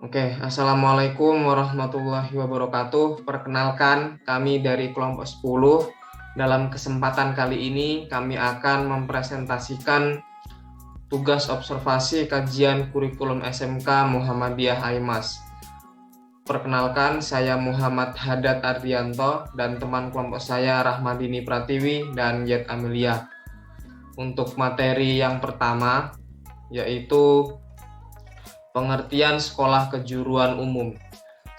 Oke, Assalamualaikum warahmatullahi wabarakatuh. Perkenalkan, kami dari kelompok 10. Dalam kesempatan kali ini, kami akan mempresentasikan tugas observasi kajian kurikulum SMK Muhammadiyah Aimas. Perkenalkan, saya Muhammad Haddad Ardianto dan teman kelompok saya Rahmadini Pratiwi dan Yet Amelia. Untuk materi yang pertama, yaitu pengertian sekolah kejuruan umum.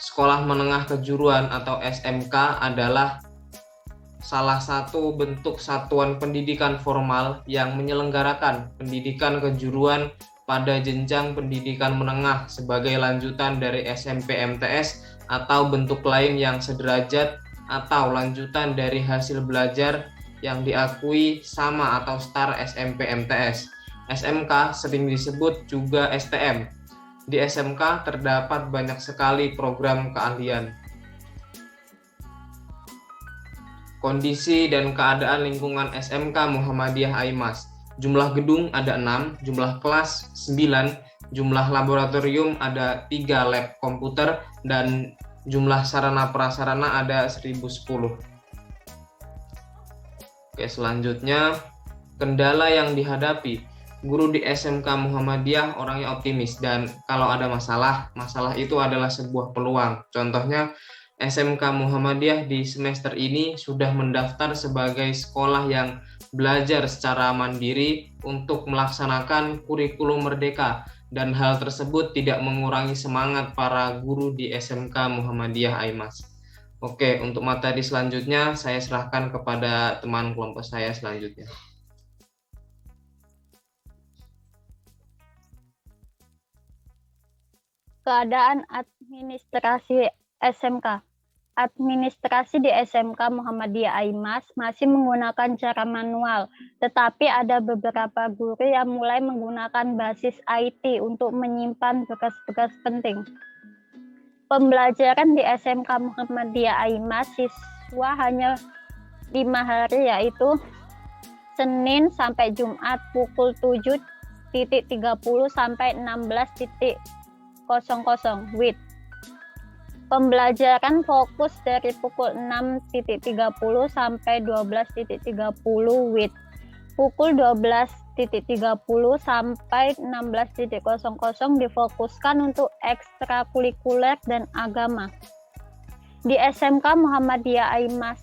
Sekolah menengah kejuruan atau SMK adalah salah satu bentuk satuan pendidikan formal yang menyelenggarakan pendidikan kejuruan pada jenjang pendidikan menengah sebagai lanjutan dari SMP MTS atau bentuk lain yang sederajat atau lanjutan dari hasil belajar yang diakui sama atau setara SMP MTS. SMK sering disebut juga STM. Di SMK terdapat banyak sekali program keahlian. Kondisi dan keadaan lingkungan SMK Muhammadiyah Aimas. Jumlah gedung ada 6, jumlah kelas 9, jumlah laboratorium ada 3 lab komputer, dan jumlah sarana prasarana ada 1010. Oke, selanjutnya kendala yang dihadapi. Guru di SMK Muhammadiyah orangnya optimis, dan kalau ada masalah itu adalah sebuah peluang. Contohnya, SMK Muhammadiyah di semester ini sudah mendaftar sebagai sekolah yang belajar secara mandiri untuk melaksanakan kurikulum merdeka, dan hal tersebut tidak mengurangi semangat para guru di SMK Muhammadiyah Aimas. Oke, untuk materi selanjutnya saya serahkan kepada teman kelompok saya selanjutnya. Keadaan administrasi SMK. Administrasi di SMK Muhammadiyah Aimas masih menggunakan cara manual, tetapi ada beberapa guru yang mulai menggunakan basis IT untuk menyimpan bekas-bekas penting. Pembelajaran di SMK Muhammadiyah Aimas siswa hanya 5 hari, yaitu Senin sampai Jumat pukul 7.30 sampai 16.00 WIB. Pembelajaran fokus dari pukul 6.30 sampai 12.30 WIB. Pukul 12.30 sampai 16.00 difokuskan untuk ekstrakurikuler dan agama. Di SMK Muhammadiyah Aimas,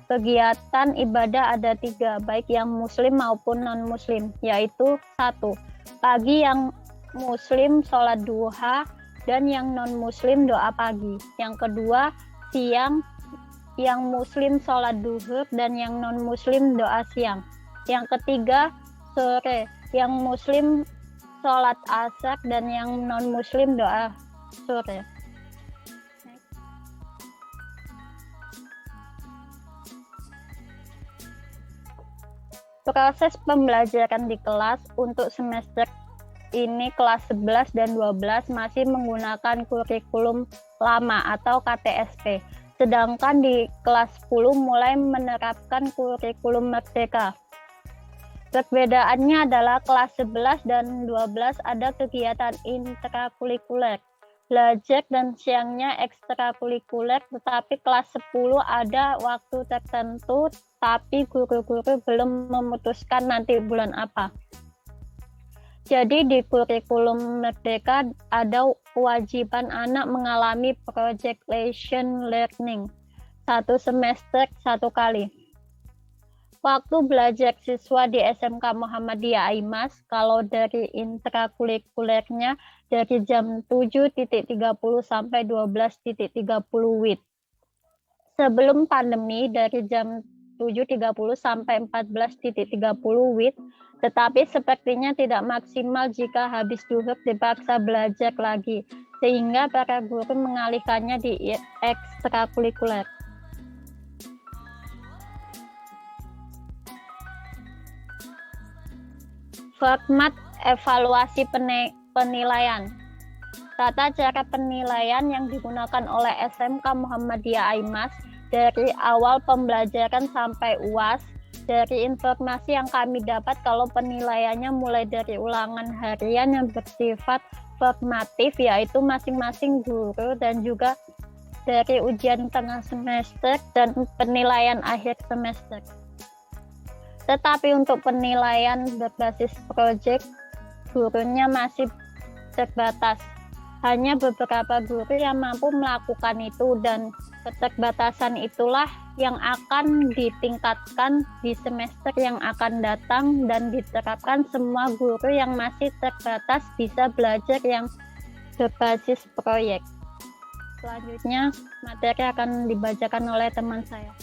kegiatan ibadah ada 3, baik yang muslim maupun non-muslim, yaitu 1. Pagi yang muslim sholat duha dan yang non-muslim doa pagi. Yang kedua, siang yang muslim sholat duhur dan yang non-muslim doa siang. Yang ketiga, sore yang muslim sholat asar dan yang non-muslim doa sore. Proses pembelajaran di kelas untuk semester ini kelas 11 dan 12 masih menggunakan kurikulum lama atau KTSP, sedangkan di kelas 10 mulai menerapkan kurikulum merdeka. Perbedaannya adalah kelas 11 dan 12 ada kegiatan intrakurikuler, belajar dan siangnya ekstrakurikuler, tetapi kelas 10 ada waktu tertentu, tapi guru-guru belum memutuskan nanti bulan apa. Jadi di kurikulum merdeka ada kewajiban anak mengalami project lesson learning 1 semester 1 kali. Waktu belajar siswa di SMK Muhammadiyah Aimas, kalau dari intrakurikulernya dari jam 7.30 sampai 12.30 WIB. Sebelum pandemi dari jam 7.30 sampai 14.30 WIB, tetapi sepertinya tidak maksimal jika habis duhur dipaksa belajar lagi, sehingga para guru mengalihkannya di ekstrakurikuler. Format evaluasi penilaian. Tata cara penilaian yang digunakan oleh SMK Muhammadiyah Aimas dari awal pembelajaran sampai UAS. Dari informasi yang kami dapat, kalau penilaiannya mulai dari ulangan harian yang bersifat formatif, yaitu masing-masing guru dan juga dari ujian tengah semester dan penilaian akhir semester. Tetapi untuk penilaian berbasis proyek, gurunya masih terbatas. Hanya beberapa guru yang mampu melakukan itu, dan keterbatasan itulah yang akan ditingkatkan di semester yang akan datang dan diterapkan semua guru yang masih terbatas bisa belajar yang berbasis proyek. Selanjutnya, materi akan dibacakan oleh teman saya.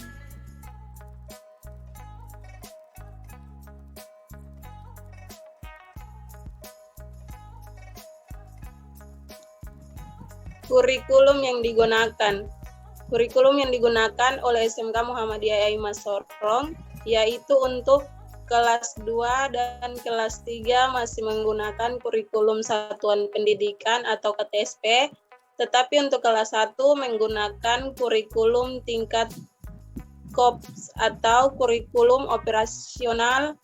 Kurikulum yang digunakan. Kurikulum yang digunakan oleh SMK Muhammadiyah Aimas Sorong yaitu untuk kelas 2 dan kelas 3 masih menggunakan kurikulum satuan pendidikan atau KTSP, tetapi untuk kelas 1 menggunakan kurikulum tingkat KOPS atau kurikulum operasional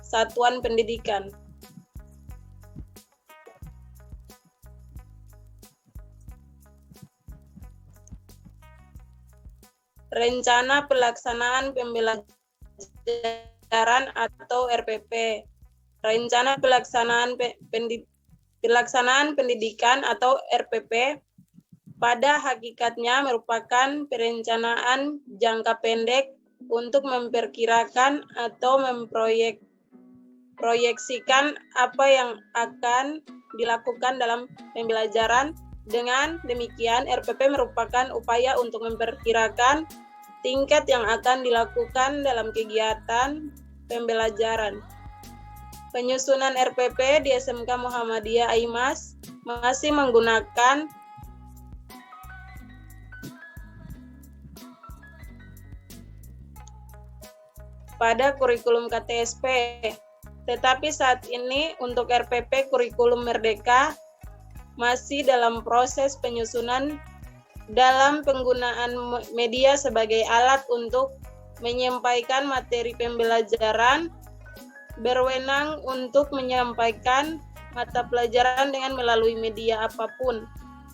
satuan pendidikan. Rencana pelaksanaan pembelajaran atau RPP. Rencana pelaksanaan pendidikan atau RPP pada hakikatnya merupakan perencanaan jangka pendek untuk memperkirakan atau memproyeksikan apa yang akan dilakukan dalam pembelajaran. Dengan demikian, RPP merupakan upaya untuk memperkirakan tingkat yang akan dilakukan dalam kegiatan pembelajaran. Penyusunan RPP di SMK Muhammadiyah Aimas masih menggunakan pada kurikulum KTSP, tetapi saat ini untuk RPP kurikulum Merdeka masih dalam proses penyusunan dalam penggunaan media sebagai alat untuk menyampaikan materi pembelajaran, berwenang untuk menyampaikan mata pelajaran dengan melalui media apapun,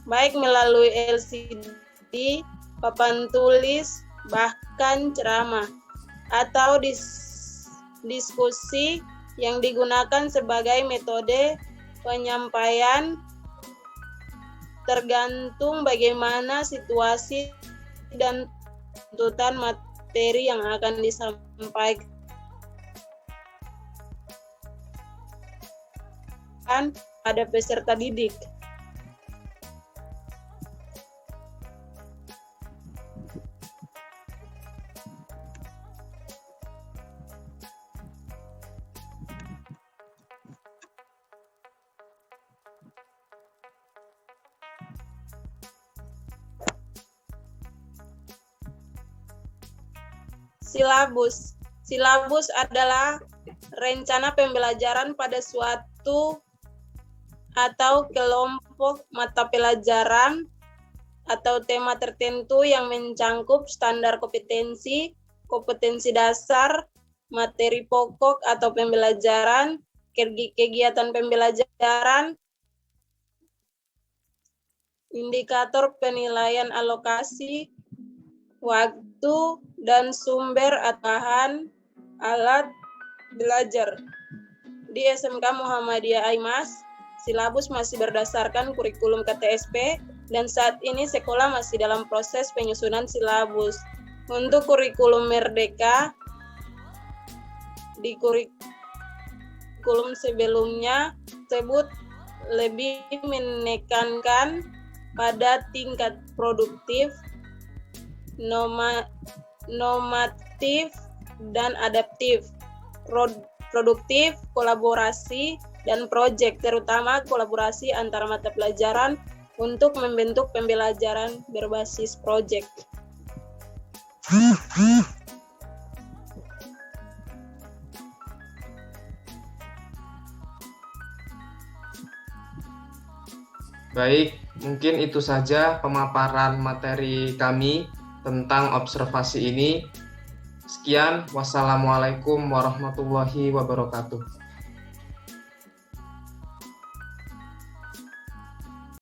baik melalui LCD, papan tulis, bahkan ceramah, atau diskusi yang digunakan sebagai metode penyampaian tergantung bagaimana situasi dan tuntutan materi yang akan disampaikan pada peserta didik. Silabus. Silabus adalah rencana pembelajaran pada suatu atau kelompok mata pelajaran atau tema tertentu yang mencangkup standar kompetensi, kompetensi dasar, materi pokok atau pembelajaran, kegiatan pembelajaran, indikator penilaian alokasi, waktu, dan sumber bahan alat belajar. Di SMK Muhammadiyah Aimas, silabus masih berdasarkan kurikulum KTSP dan saat ini sekolah masih dalam proses penyusunan silabus. Untuk kurikulum Merdeka, di kurikulum sebelumnya tersebut lebih menekankan pada tingkat produktif, normatif, dan adaptif. Produktif, kolaborasi, dan proyek, terutama kolaborasi antara mata pelajaran untuk membentuk pembelajaran berbasis proyek. Baik, mungkin itu saja pemaparan materi kami tentang observasi ini. Sekian, wassalamualaikum warahmatullahi wabarakatuh.